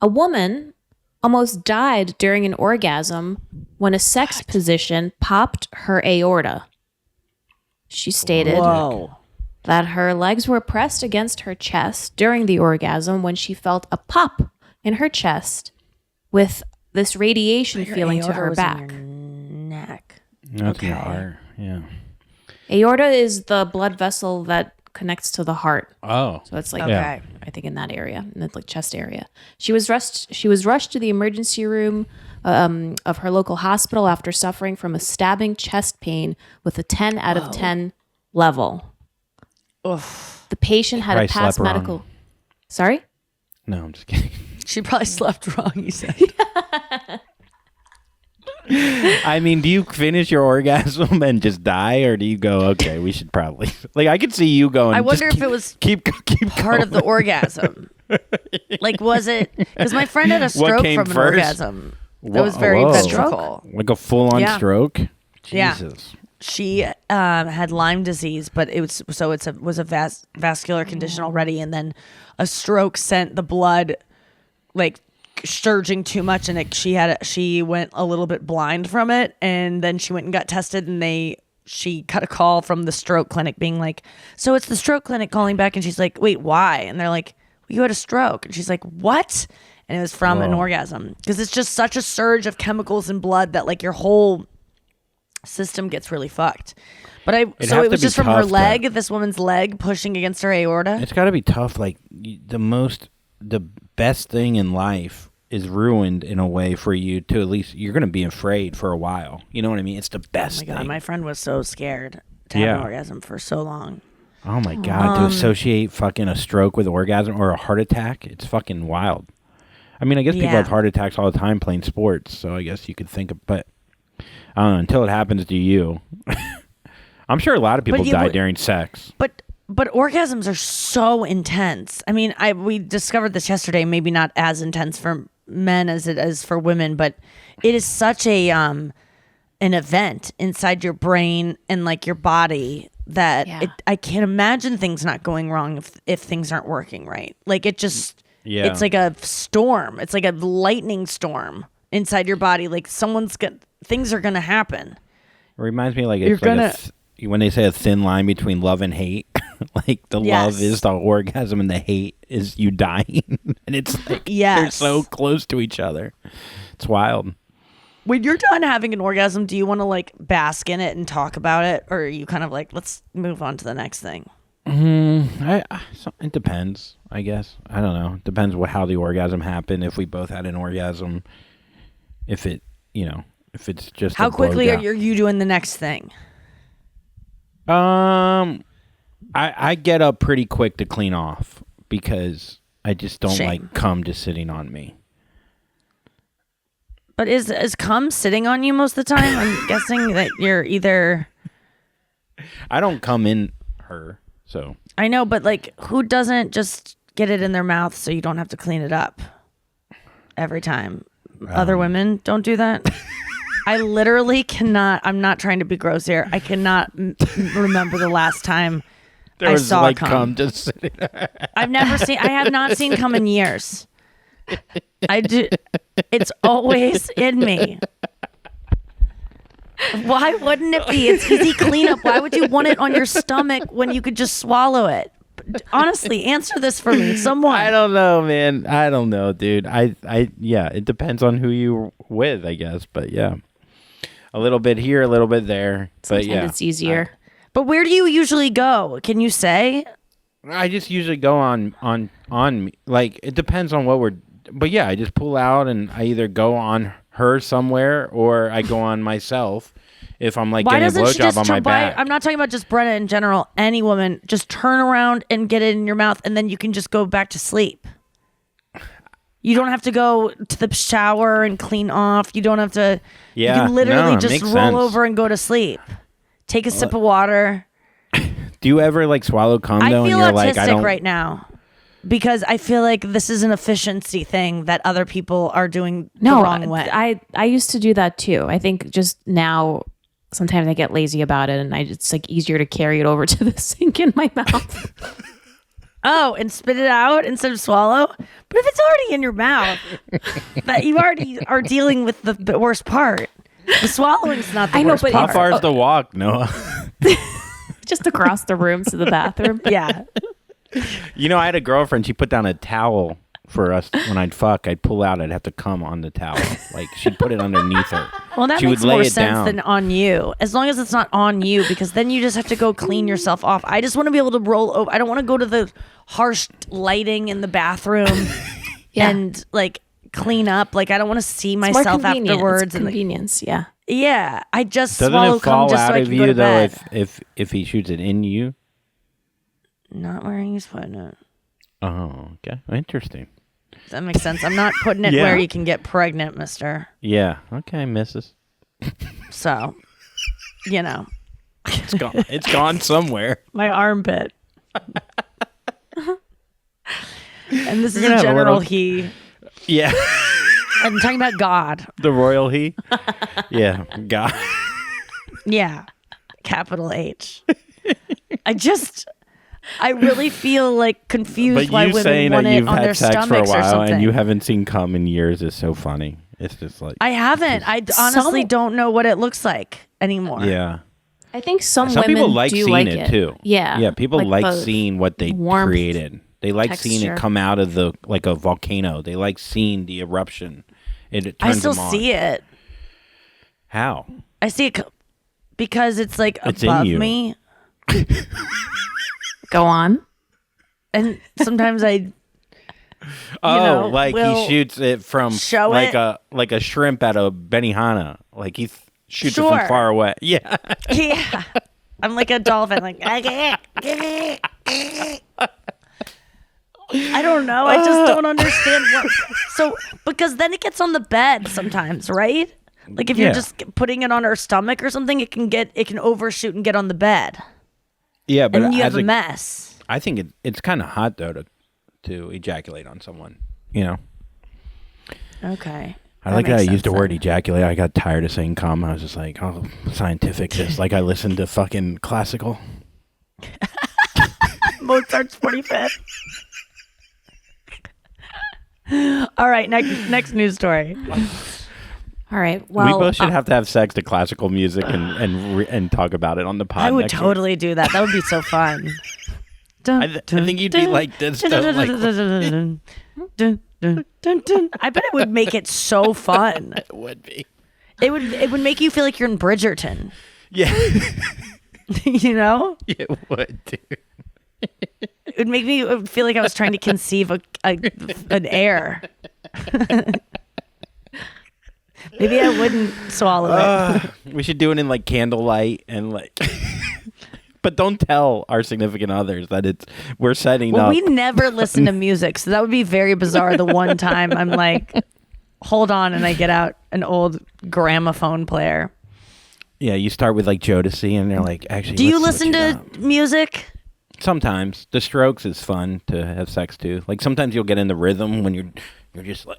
A woman almost died during an orgasm when a sex position popped her aorta. She stated Whoa. that her legs were pressed against her chest during the orgasm when she felt a pop in her chest with this radiation feeling to Aorta her was in back. your neck. That's your heart. Yeah. Aorta is the blood vessel that connects to the heart. Oh. So it's like, Okay. I think in that area, in the like chest area. She was rushed to the emergency room of her local hospital after suffering from a stabbing chest pain with a 10 out of 10 level. Oof. The patient had Probably a past slept wrong. medical. Sorry? No, I'm just kidding. She probably slept wrong, you said. I mean, do you finish your orgasm and just die, or do you go, okay, we should probably... Like, I could see you going... I wonder just if it was keep part of the orgasm. Like, was it? Because my friend had a stroke came from an first? orgasm. That was very Whoa. ventricle. Like a full-on Yeah. stroke? Yeah. Jesus. She had Lyme disease, but it was a vascular condition already, and then a stroke sent the blood like surging too much, and she went a little bit blind from it, and then she went and got tested, and she got a call from the stroke clinic being like, so it's the stroke clinic calling back, and she's like, wait, why? And they're like, well, you had a stroke, and she's like, what? And it was from an orgasm, because it's just such a surge of chemicals in blood that like your whole system gets really fucked. But it have to was be just from her tough to- leg, this woman's leg pushing against her aorta. It's got to be tough. Like, the best thing in life is ruined in a way for you to at least... You're going to be afraid for a while. You know what I mean? It's the best Oh my God, thing. my friend was so scared to have Yeah. an orgasm for so long. Oh my God, to associate fucking a stroke with orgasm or a heart attack, it's fucking wild. I mean, I guess people Yeah. have heart attacks all the time playing sports, so I guess you could think of, but I don't know, until it happens to you. I'm sure a lot of people die during sex. But orgasms are so intense. I mean, we discovered this yesterday, maybe not as intense for men as it is for women, but it is such a an event inside your brain and like your body that I can't imagine things not going wrong if things aren't working right. Like it just it's like a storm. It's like a lightning storm inside your body. Like things are going to happen. reminds me like it's when they say a thin line between love and hate. Like the love is the orgasm and the hate is you dying. And it's like they're so close to each other. It's wild. When you're done having an orgasm, do you want to like bask in it and talk about it? Or are you kind of like, let's move on to the next thing? It depends, I guess. I don't know. It depends how the orgasm happened. If we both had an orgasm, if it's just how quickly are you doing the next thing? I get up pretty quick to clean off because I just don't like cum just sitting on me. But is cum sitting on you most of the time? I'm guessing that you're either... I don't come in her, so... I know, but like, who doesn't just get it in their mouth so you don't have to clean it up every time? Other women don't do that? I literally cannot... I'm not trying to be gross here. I cannot remember the last time I saw like cum just sitting there. I have not seen cum in years. I do. It's always in me. Why wouldn't it be? It's easy cleanup. Why would you want it on your stomach when you could just swallow it? Honestly, answer this for me. Someone. I don't know, man. I don't know, dude. Yeah, it depends on who you're with, I guess. But yeah, a little bit here, a little bit there. Sometimes but yeah, it's easier. But where do you usually go? Can you say? I just usually go on me. Like, it depends on what we're... But yeah, I just pull out and I either go on her somewhere or I go on myself if I'm like getting a blowjob on my back. I'm not talking about just Brenna in general. Any woman, just turn around and get it in your mouth and then you can just go back to sleep. You don't have to go to the shower and clean off. You don't have to... Yeah, you can literally just roll sense. over and go to sleep. Take a sip of water. Do you ever like swallow condom? I feel and you're autistic like, I don't... right now because I feel like this is an efficiency thing that other people are doing the wrong way. I used to do that too. I think just now sometimes I get lazy about it and it's like easier to carry it over to the sink in my mouth. Oh, and spit it out instead of swallow? But if it's already in your mouth, that you already are dealing with the worst part. The swallowing's not the worst part. How far is the walk, Noah? Just across the room to the bathroom. Yeah. You know, I had a girlfriend. She put down a towel for us when I'd fuck. I'd pull out. I'd have to come on the towel. Like, she'd put it underneath her. Well, that makes more sense than on you. As long as it's not on you, because then you just have to go clean yourself off. I just want to be able to roll over. I don't want to go to the harsh lighting in the bathroom and, like, clean up. Like, I don't want to see myself afterwards. It's convenience, yeah. Yeah, I just Doesn't swallow it fall cum just out so I of can go you to though bed. if he shoots it in you? Not where he's putting it. Oh, okay, interesting. Does that make sense? I'm not putting it where you can get pregnant, mister. Yeah, okay, missus. So, you know. It's gone. It's gone somewhere. My armpit. And this is a general he. Yeah. I'm talking about God. The royal he? Yeah, God. Yeah, capital H. I really feel like confused why women want it on their stomachs or something. And you haven't seen cum in years is so funny. It's just like... I haven't. I honestly don't know what it looks like anymore. Yeah. I think some women people like do seeing like it too. Yeah. Yeah, people like seeing what they created. They like texture. seeing it come out of like a volcano. They like seeing the eruption. It I turns still them on. see it. How? I see it because it's like It's above in you. me. Go on. And sometimes I like he shoots it from like a shrimp out of Benihana. Like he shoots it Sure. from far away. Yeah. Yeah. I'm like a dolphin, like I don't know. I just don't understand what. So because then it gets on the bed sometimes, right? Like if you're just putting it on her stomach or something, it can overshoot and get on the bed. Yeah, but and you have a mess. I think it's kind of hot though to ejaculate on someone. You know. Okay. I like that I used the word ejaculate. I got tired of saying cum. I was just like, oh, scientific. Just like I listened to fucking classical. Mozart's 45th. All right, next news story. All right. Well, we both should have to have sex to classical music and talk about it on the pod. I would next totally do that. That would be so fun. I think you'd be like this. I bet it would make it so fun. It would be. It would make you feel like you're in Bridgerton. Yeah. You know? It would, dude. It would make me feel like I was trying to conceive an heir. Maybe I wouldn't swallow it. We should do it in like candlelight and like. But don't tell our significant others that we're setting up. We never listen to music, so that would be very bizarre. The one time I'm like, hold on, and I get out an old gramophone player. Yeah, you start with like Jodeci, and they're like, actually. Do you listen to music? Sometimes. The Strokes is fun to have sex to. Like sometimes you'll get in the rhythm when you're just like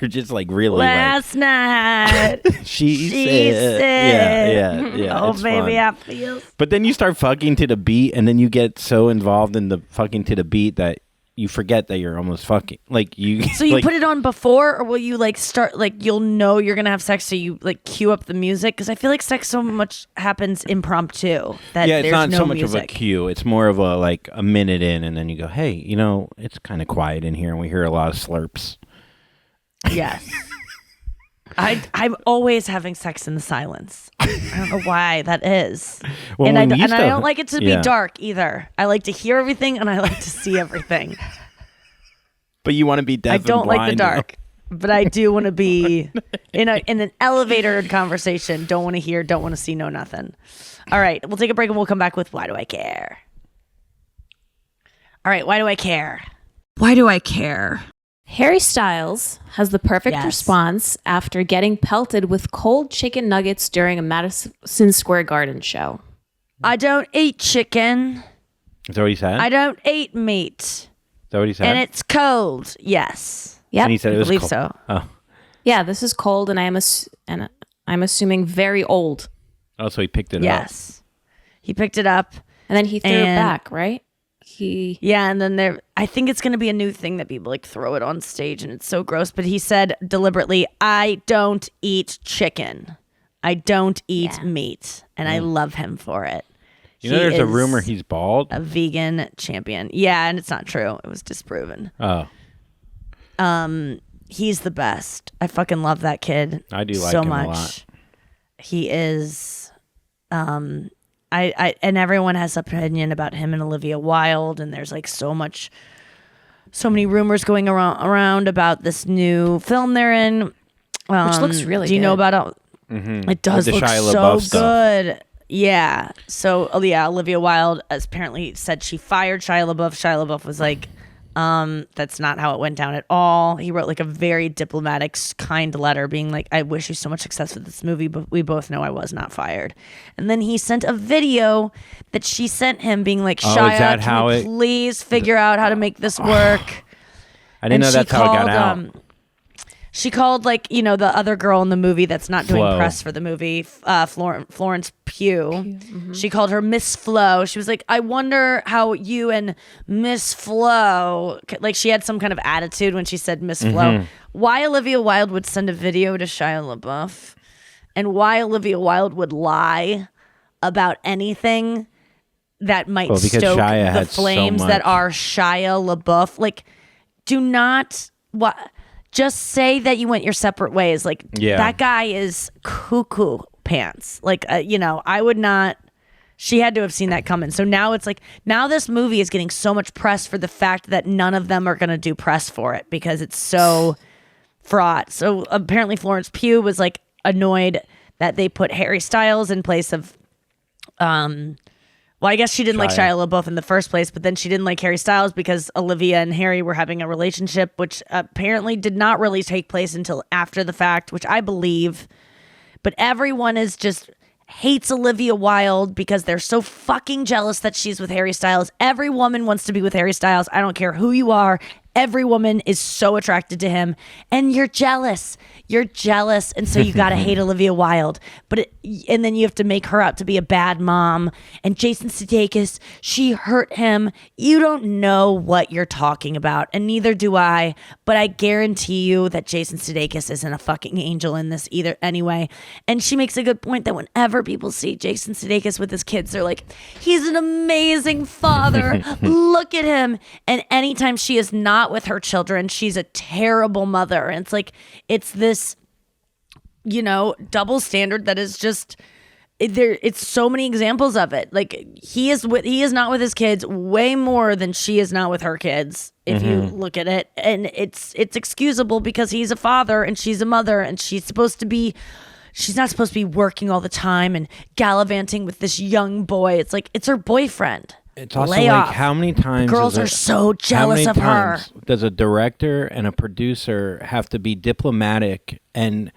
you're just like really Last night she said yeah. oh it's baby fun. I feel. But then you start fucking to the beat, and then you get so involved in the fucking to the beat that you forget that you're almost fucking. Like you. So you like, put it on before, or will you like start like you'll know you're gonna have sex, so you like cue up the music? Because I feel like sex so much happens impromptu that yeah, it's there's not no so much music. of a cue. It's more of a like a minute in, and then you go, hey, you know, it's kind of quiet in here, and we hear a lot of slurps. Yes. I'm always having sex in the silence. I don't know why that is. Well, and I when you don't like it to yeah. be dark either. I like to hear everything and I like to see everything. But you want to be deaf I and don't like the blind, dark, but I do want to be in an elevator conversation. Don't want to hear, don't want to see, no nothing. All right, we'll take a break and we'll come back with Why Do I Care? All right, why do I care? Why do I care? Harry Styles has the perfect Yes. response after getting pelted with cold chicken nuggets during a Madison Square Garden show. I don't eat chicken. Is that what he said? I don't eat meat. Is that what he said? And it's cold. Yes. Yep. And he said it I was believe cold. so. Oh. Yeah, this is cold, and I'm assuming very old. Oh, so he picked it up. Yes. He picked it up. And then he threw it And- back, right? Yeah, and then I think it's going to be a new thing that people like throw it on stage, and it's so gross. But he said deliberately, I don't eat chicken. I don't eat meat. And I love him for it. You know, there's a rumor he's bald. A vegan champion. Yeah, and it's not true. It was disproven. Oh. He's the best. I fucking love that kid. I do like so him much. a lot. He is. I and everyone has opinion about him and Olivia Wilde, and there's like so many rumors going around about this new film they're in, which looks really. Do you know good. about it? Mm-hmm. It does the look Shia so LaBeouf stuff. good. Yeah. So Olivia Wilde apparently said she fired Shia LaBeouf. Shia LaBeouf was like, that's not how it went down at all. He wrote like a very diplomatic, kind letter being like, I wish you so much success with this movie, but we both know I was not fired. And then he sent a video that she sent him being like, Shia, is that can you please figure out how to make this work? I didn't know that's how it got out. She called like, you know, the other girl in the movie that's not doing Flo. press for the movie, Florence Pugh. Mm-hmm. She called her Miss Flo. She was like, I wonder how you and Miss Flo, like she had some kind of attitude when she said Miss Flo. Why Olivia Wilde would send a video to Shia LaBeouf and why Olivia Wilde would lie about anything that might Well, because stoke Shia the had so flames that much. are Shia LaBeouf. Like, do not... What? Just say that you went your separate ways. Like, Yeah. that guy is cuckoo pants. Like, you know, I would not. She had to have seen that coming. So now it's like, now this movie is getting so much press for the fact that none of them are going to do press for it because it's so fraught. So apparently Florence Pugh was like annoyed that they put Harry Styles in place of, well, I guess she didn't like Shia LaBeouf in the first place, but then she didn't like Harry Styles because Olivia and Harry were having a relationship, which apparently did not really take place until after the fact, which I believe. But everyone is just hates Olivia Wilde because they're so fucking jealous that she's with Harry Styles. Every woman wants to be with Harry Styles. I don't care who you are. every woman is so attracted to him, and you're jealous. You're jealous, and so you gotta hate Olivia Wilde. And then you have to make her out to be a bad mom. And Jason Sudeikis, she hurt him. You don't know what you're talking about, and neither do I. But I guarantee you that Jason Sudeikis isn't a fucking angel in this either. Anyway, and she makes a good point that whenever people see Jason Sudeikis with his kids, they're like, he's an amazing father. Look at him. And anytime she is not with her children, she's a terrible mother. And it's like, it's this, double standard that is just there. It's so many examples of it. Like he is not with his kids way more than she is not with her kids. If you look at it, and it's excusable because he's a father and she's a mother, and she's not supposed to be working all the time and gallivanting with this young boy. It's like, it's her boyfriend. It's also like, how many times girls are so jealous of her. Does a director and a producer have to be diplomatic and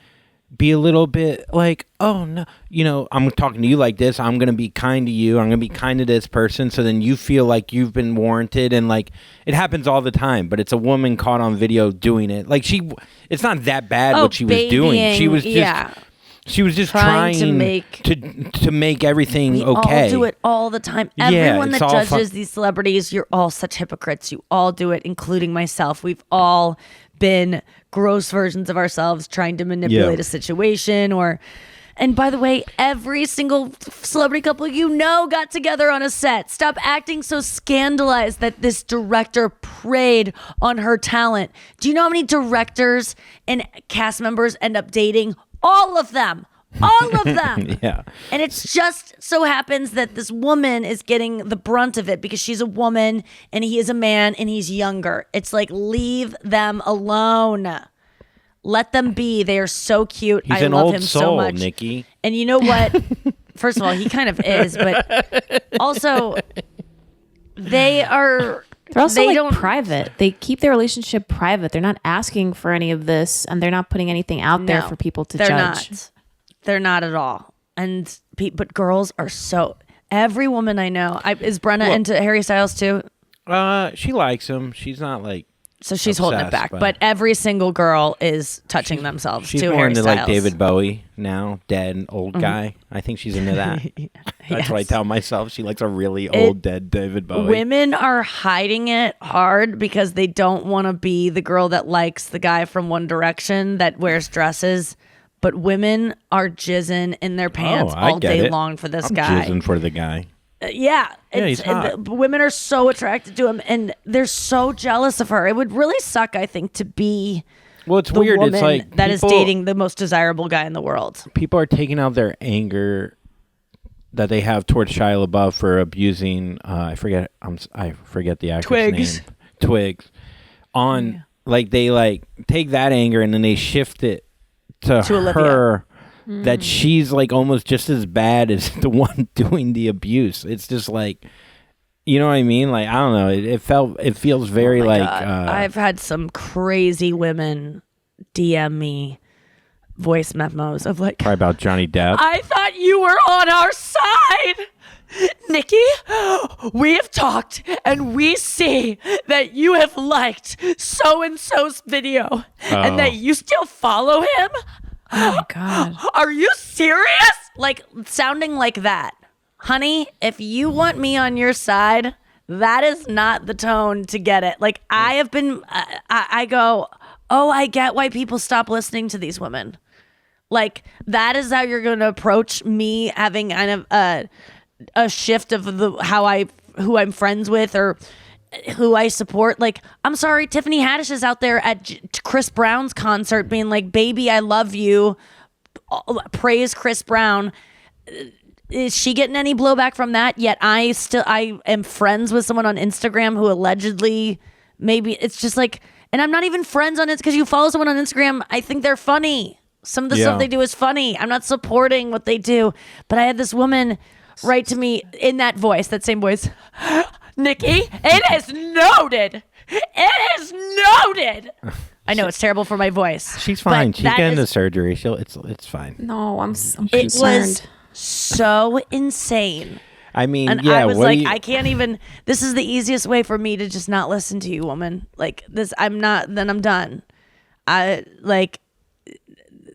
be a little bit like, oh no, I'm talking to you like this, I'm gonna be kind to you, I'm gonna be kind to this person, so then you feel like you've been warranted. And like, it happens all the time, but it's a woman caught on video doing it. Like, it's not that bad what she was doing. She was just She was just trying to make everything okay. We all do it all the time. Everyone that judges these celebrities, you're all such hypocrites. You all do it, including myself. We've all been gross versions of ourselves trying to manipulate a situation And by the way, every single celebrity couple got together on a set. Stop acting so scandalized that this director preyed on her talent. Do you know how many directors and cast members end up dating? All of them. All of them. Yeah. And it's just so happens that this woman is getting the brunt of it because she's a woman and he is a man and he's younger. It's like, leave them alone. Let them be. They are so cute. He's I love old him soul, so much. Nikki. And you know what? First of all, he kind of is, but also they're also private. They keep their relationship private. They're not asking for any of this, and they're not putting anything out there for people to judge. They're not at all. And but girls are so. Every woman I know, is Brenna into Harry Styles too? She likes him. She's not like. So she's holding it back, but every single girl is touching themselves to Harry Styles. She's more into like David Bowie now, dead old guy. I think she's into that. That's what I tell myself. She likes a really old dead David Bowie. Women are hiding it hard because they don't want to be the girl that likes the guy from One Direction that wears dresses. But women are jizzing in their pants all day long for this guy. Jizzing for the guy. He's hot. Women are so attracted to him, and they're so jealous of her. It would really suck, I think, to be it's weird. Woman it's like that is dating the most desirable guy in the world. People are taking out their anger that they have towards Shia LaBeouf for abusing. I forget the actor's name. Twigs. Like they take that anger and then they shift it to her. That she's like almost just as bad as the one doing the abuse. It's just like, you know what I mean? Like, I don't know. It feels very I've had some crazy women DM me voice memos of like, probably about Johnny Depp. I thought you were on our side, Nikki. We have talked and we see that you have liked so-and-so's video and that you still follow him. Oh my God. Are you serious? Like, sounding like that. Honey, if you want me on your side, that is not the tone to get it. Like, I have been, I go, oh, I get why people stop listening to these women. Like, that is how you're going to approach me having kind of a shift of who I'm friends with or who I support. Like, I'm sorry, Tiffany Haddish is out there at Chris Brown's concert being like, baby, I love you. Praise Chris Brown. Is she getting any blowback from that? Yet I am friends with someone on Instagram who allegedly maybe it's just like, and I'm not even friends on it because you follow someone on Instagram. I think they're funny. Some of the stuff they do is funny. I'm not supporting what they do. But I had this woman write to me in that voice, that same voice. Nikki, it is noted. It is noted. I know it's terrible for my voice. She's fine. She's getting the surgery. It's fine. No, I'm concerned. It was so insane. I mean, and yeah. I was what like, do you- I can't even. This is the easiest way for me to just not listen to you, woman. Like this, I'm not. Then I'm done.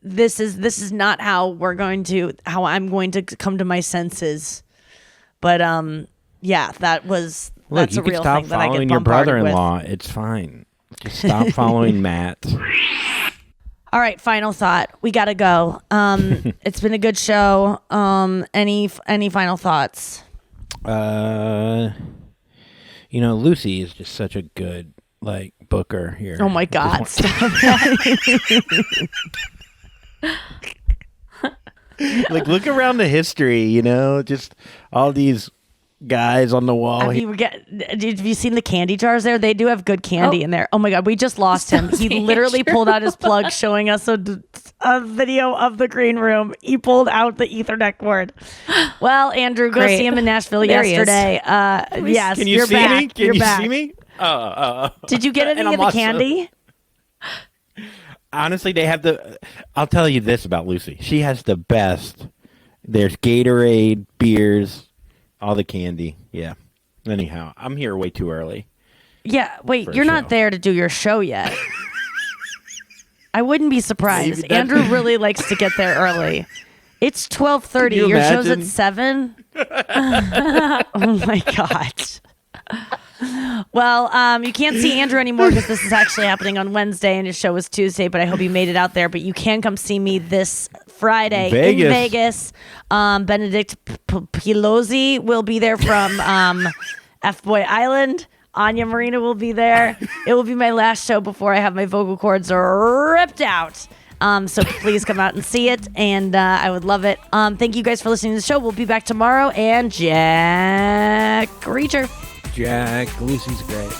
This is not how I'm going to come to my senses. But yeah, that's Look, a you can real stop thing that I get following your bombarded with. brother-in-law. It's fine. Just stop following Matt. All right, final thought. We gotta go. It's been a good show. Any final thoughts? Lucy is just such a good booker here. Oh my God! Look around the history. Just all these guys on the wall. Have you seen the candy jars there? They do have good candy in there. Oh my God, we just lost him. He literally pulled out his plug, showing us a video of the green room. He pulled out the Ethernet cord. Well, Andrew, go see him in Nashville yesterday. Yes, Can you you're see back. me? Can You're you back. see me? Did you get any And of I'm the also- candy? Honestly, they have I'll tell you this about Lucy. She has the best. There's Gatorade, beers, all the candy. Yeah. Anyhow, I'm here way too early. Yeah. Wait, For a you're not show. there to do your show yet. I wouldn't be surprised. Maybe that- Andrew really likes to get there early. It's 12:30. Can you Your show's at imagine? 7. Oh my God. Well, you can't see Andrew anymore because this is actually happening on Wednesday and his show is Tuesday, but I hope you made it out there. But you can come see me this Friday in Vegas. Benedict Pilozzi will be there from F-Boy Island. Anya Marina will be there. It will be my last show before I have my vocal cords ripped out. So please come out and see it, and I would love it. Thank you guys for listening to the show. We'll be back tomorrow, and Jack Reacher. Jack, Lucy's great.